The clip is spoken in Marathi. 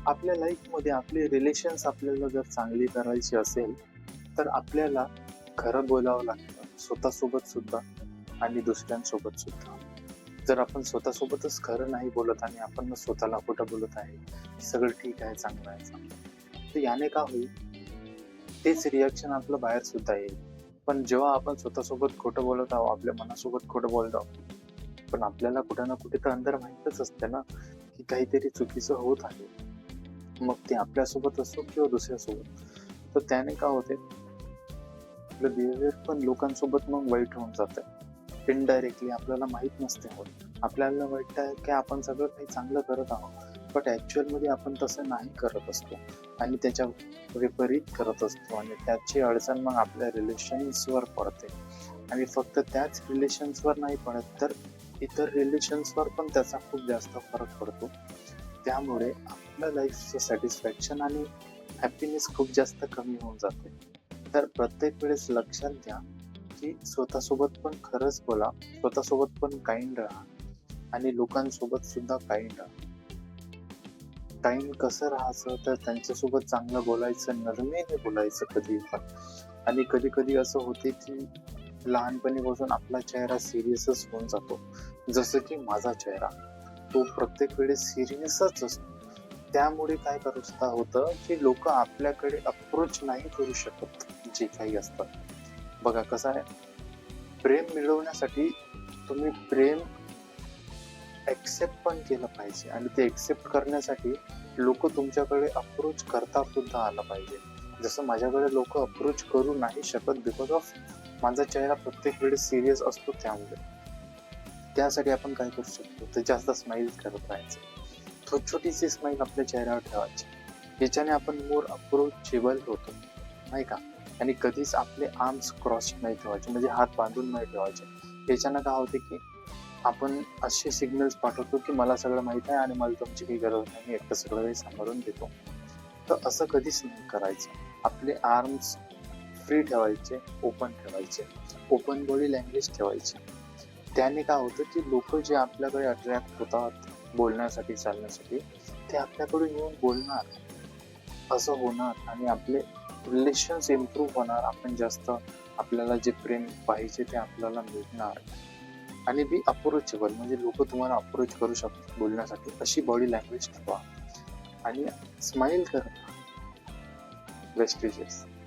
आपल्या लाईफमध्ये आपले रिलेशन्स आपल्याला जर चांगली करायची असेल, तर आपल्याला खरं बोलावं लागतं. स्वतःसोबत सुद्धा आणि दुसऱ्यांसोबत सुद्धा. जर आपण स्वतःसोबतच खरं नाही बोलत आणि आपण स्वतःला खोटं बोलत आहे, की सगळं ठीक आहे, चांगलं आहे, चांगलं आहे. तर याने काय होईल, तेच रिएक्शन आपलं बाहेर सुद्धा येईल. पण जेव्हा आपण स्वतःसोबत खोटं बोलत आहोत, आपल्या मनासोबत खोटं बोलत आहोत, पण आपल्याला कुठे ना कुठे तर अंदर माहीतच असते ना, की काहीतरी चुकीचं होत आहे. मग ते आपल्यासोबत असो किंवा दुसऱ्यासोबत. तर त्याने काय होते, आपलं बिहेवियर पण लोकांसोबत मग वाईट होऊन जातं. इनडायरेक्टली आपल्याला माहीत नसते होत. आपल्याला वाटतं की आपण सगळं काही चांगलं करत आहोत. बट ॲक्चुअलमध्ये आपण तसं नाही करत असतो आणि त्याच्या विपरीत करत असतो आणि त्याची अडचण मग आपल्या रिलेशन्सवर पडते आणि फक्त त्याच रिलेशन्सवर नाही पडत, तर इतर रिलेशन्सवर पण त्याचा खूप जास्त फरक पडतो. त्यामुळे आपल्या लाईफचं सॅटिस्फॅक्शन आणि हॅपीनेस खूप जास्त कमी होऊन जाते. तर प्रत्येक वेळेस लक्षात घ्या, की स्वतःसोबत पण खरंच बोला, स्वतःसोबत पण काइंड राहा आणि लोकांसोबत सुद्धा काइंड राहा. काइंड कसं राहायचं, तर त्यांच्यासोबत चांगलं बोलायचं, नरमेने बोलायचं कधीही पण. आणि कधी-कधी असं होते, की लहानपणीपासून आपला चेहरा सीरियसच होऊन जातो. जसं की माझा चेहरा. तो प्रत्येक वेळेस सीरियसच असतो. त्यामुळे काय करूस्ता होतं, की लोकं आपल्याकडे अप्रोच नाही करू शकत, जे काही असतं. बघा कसं आहे, प्रेम मिळवण्यासाठी तुम्ही प्रेम एक्सेप्ट पण केलं पाहिजे आणि ते एक्सेप्ट करण्यासाठी लोकं तुमच्याकडे अप्रोच करता सुद्धा आलं पाहिजे. जसं माझ्याकडे लोकं अप्रोच करू नाही शकत बिकॉज ऑफ माझा चेहरा प्रत्येक वेळेस सीरियस असतो त्यामुळे. त्यासाठी आपण काय करू शकतो, तर जास्त स्माईल करत राहायचं. छोटी-छोटीशी स्माईल आपल्या चेहऱ्यावर ठेवायची. याच्याने आपण मोर अप्रोचेबल होतो, नाही का? आणि कधीच आपले आर्म्स क्रॉस नाही ठेवायचे, म्हणजे हात बांधून नाही ठेवायचे. याच्यानं काय होते, की आपण असे सिग्नल्स पाठवतो, की मला सगळं माहीत आहे आणि मला तुमची काही गरज नाही. मी एकटं सगळं काही सांभाळून घेतो. तर असं कधीच नाही करायचं. आपले आर्म्स फ्री ठेवायचे, ओपन ठेवायचे. ओपन बॉडी लँग्वेज ठेवायची. त्याने काय होतं, की लोकं जे आपल्याकडे अट्रॅक्ट होतात बोलण्यासाठी, चालण्यासाठी, ते आपल्याकडून येऊन बोलणार, असं होणार आणि आपले रिलेशन्स इम्प्रूव्ह होणार. आपण जास्त आपल्याला जे प्रेम पाहिजे ते आपल्याला मिळणार आणि बी अप्रोचेबल म्हणजे लोकं तुम्हाला अप्रोच करू शकतात बोलण्यासाठी. अशी बॉडी लँग्वेज ठेवा आणि स्माईल करा. बेस्ट विशेस.